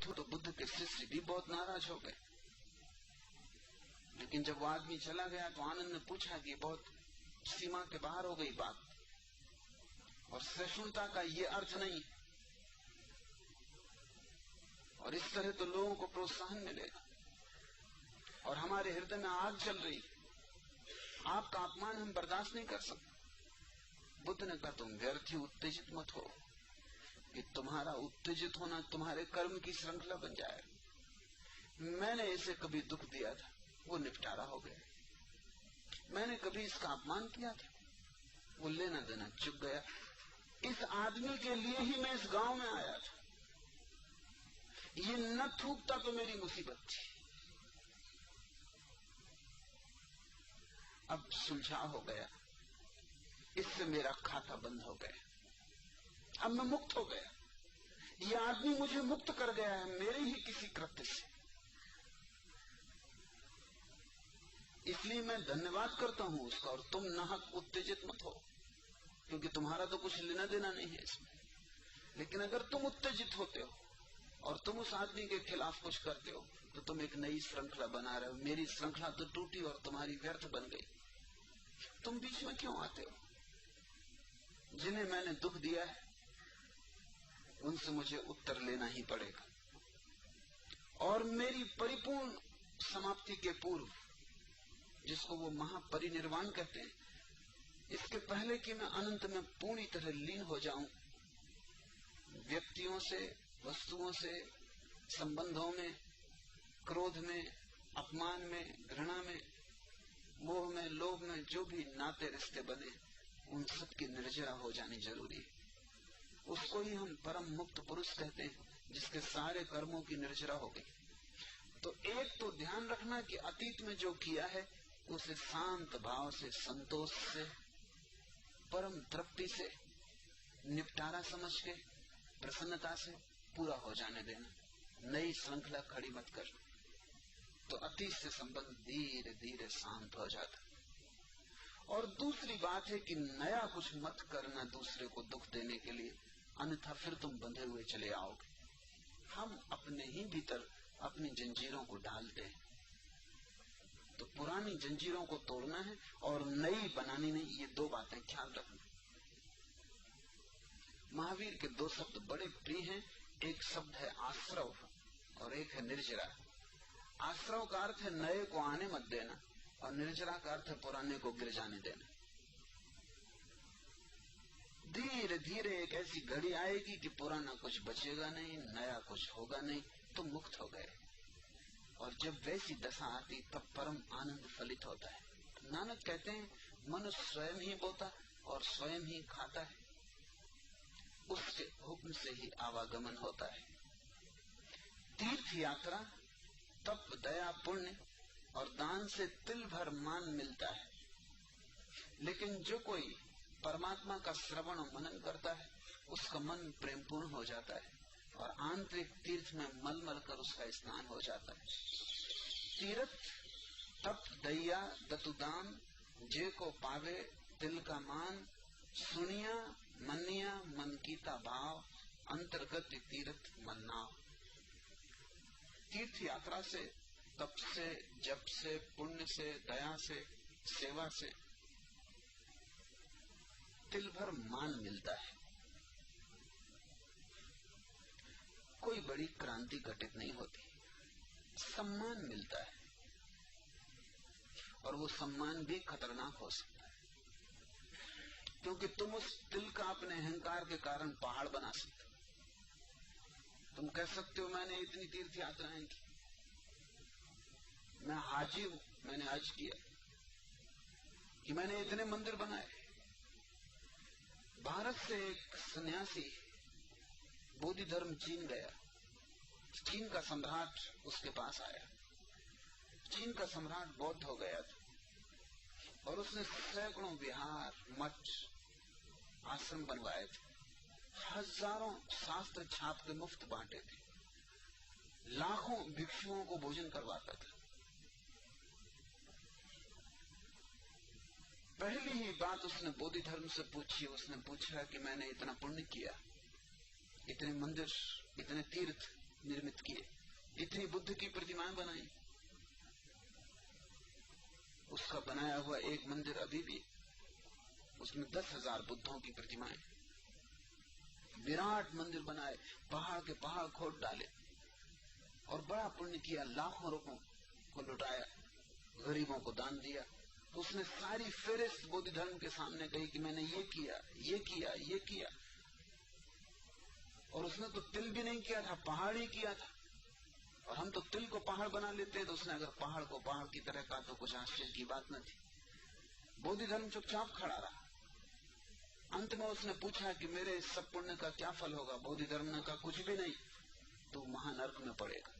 मत हो तो बुद्ध के शिष्य भी बहुत नाराज हो गए। लेकिन जब वो आदमी चला गया तो आनंद ने पूछा कि बहुत सीमा के बाहर हो गई बात, और सहिष्णुता का ये अर्थ नहीं, और इस तरह तो लोगों को प्रोत्साहन मिलेगा, और हमारे हृदय में आग जल रही, आपका अपमान हम बर्दाश्त नहीं कर सकते। बुद्ध ने कहा तुम व्यर्थ ही उत्तेजित मत हो, कि तुम्हारा उत्तेजित होना तुम्हारे कर्म की श्रृंखला बन जाए। मैंने इसे कभी दुख दिया था, वो निपटारा हो गया। मैंने कभी इसका अपमान किया था, वो लेना देना चुक गया। इस आदमी के लिए ही मैं इस गांव में आया था, ये न थूकता तो मेरी मुसीबत थी। अब सुलझाव हो गया, इससे मेरा खाता बंद हो गया, अब मैं मुक्त हो गया। ये आदमी मुझे मुक्त कर गया है मेरे ही किसी कृत्य से। इसलिए मैं धन्यवाद करता हूं उसका, और तुम नाहक उत्तेजित मत हो, क्योंकि तुम्हारा तो कुछ लेना देना नहीं है इसमें। लेकिन अगर तुम उत्तेजित होते हो और तुम उस आदमी के खिलाफ कुछ करते हो तो तुम एक नई श्रृंखला बना रहे हो। मेरी श्रृंखला तो टूटी और तुम्हारी व्यर्थ बन गई। तुम बीच में क्यों आते हो? जिन्हें मैंने दुख दिया है उनसे मुझे उत्तर लेना ही पड़ेगा, और मेरी परिपूर्ण समाप्ति के पूर्व, जिसको वो महापरिनिर्वाण कहते हैं, इसके पहले कि मैं अनंत में पूरी तरह लीन हो जाऊं, व्यक्तियों से, वस्तुओं से, संबंधों में, क्रोध में, अपमान में, घृणा में, मोह में, लोभ में, जो भी नाते रिश्ते बने, उन सब की निर्जरा हो जानी जरूरी है। उसको ही हम परम मुक्त पुरुष कहते हैं, जिसके सारे कर्मों की निर्जरा हो गई। तो एक तो ध्यान रखना कि अतीत में जो किया है उसे शांत भाव से, संतोष से, परम तृप्ति से, निपटारा समझ के, प्रसन्नता से पूरा हो जाने देना। नई श्रृंखला खड़ी मत कर। तो अतीत से संबंध धीरे धीरे शांत हो जाता। और दूसरी बात है कि नया कुछ मत करना दूसरे को दुख देने के लिए, अन्यथा फिर तुम बंधे हुए चले आओगे। हम अपने ही भीतर अपनी जंजीरों को डालते हैं। तो पुरानी जंजीरों को तोड़ना है और नई बनानी नहीं, ये दो बातें ख्याल रखना। महावीर के दो शब्द बड़े प्रिय हैं। एक शब्द है आश्रव और एक है निर्जरा। आश्रव का अर्थ है नए को आने मत देना, और निर्जरा का अर्थ है पुराने को गिर जाने देना। धीरे धीरे एक ऐसी घड़ी आएगी कि पुराना कुछ बचेगा नहीं, नया कुछ होगा नहीं, तो मुक्त हो गए। और जब वैसी दशा आती तब परम आनंद फलित होता है। नानक कहते हैं मनुष्य स्वयं ही बोता और स्वयं ही खाता है, उसके हुक्म से ही आवागमन होता है। तीर्थ यात्रा, तप, दया, पुण्य और दान से तिल भर मान मिलता है, लेकिन जो कोई परमात्मा का श्रवण और मनन करता है उसका मन प्रेमपूर्ण हो जाता है और आंतरिक तीर्थ में मल मल कर उसका स्नान हो जाता है। तीर्थ, तप, दया, दतुदान, जे को पावे तिल का मान, सुनिया मनिया मन कीता भाव, अंतर्गत तीर्थ मन्नाव। तीर्थ यात्रा से, तप से, जप से, पुण्य से, दया से, सेवा से तिल भर मान मिलता है। कोई बड़ी क्रांति घटित नहीं होती, सम्मान मिलता है, और वो सम्मान भी खतरनाक हो सकता है, क्योंकि तुम उस तिल का अपने अहंकार के कारण पहाड़ बना सकते हो। तुम कह सकते हो मैंने इतनी तीर्थ यात्राएं की, मैं हाजी हूं, मैंने हज किया, कि मैंने इतने मंदिर बनाए। भारत से एक सन्यासी बोधि धर्म चीन गया, चीन का सम्राट उसके पास आया। चीन का सम्राट बौद्ध हो गया था और उसने सैकड़ों विहार, मठ, आश्रम बनवाए थे, हजारों शास्त्र छाप के मुफ्त बांटे थे, लाखों भिक्षुओं को भोजन करवाता था। पहली ही बात उसने बोधि धर्म से पूछी, उसने पूछा कि मैंने इतना पुण्य किया, इतने मंदिर, इतने तीर्थ निर्मित किए, इतनी बुद्ध की प्रतिमाएं बनाई। उसका बनाया हुआ एक मंदिर अभी भी, उसमें 10,000 बुद्धों की प्रतिमाएं, विराट मंदिर बनाए, पहाड़ के पहाड़ खोद डाले और बड़ा पुण्य किया, लाखों रुपयों को लुटाया, गरीबों को दान दिया। तो उसने सारी फेरिस्त बौद्ध धर्म के सामने कही कि मैंने ये किया, ये किया, ये किया। और उसने तो तिल भी नहीं किया था, पहाड़ ही किया था। और हम तो तिल को पहाड़ बना लेते हैं, तो उसने अगर पहाड़ को पहाड़ की तरह कहा तो कुछ आश्चर्य की बात न थी। बौद्ध धर्म चुपचाप खड़ा रहा। अंत में उसने पूछा कि मेरे इस सब पुण्य का क्या फल होगा? बौद्ध धर्म ने कहा कुछ भी नहीं, तू महानर्क में पड़ेगा।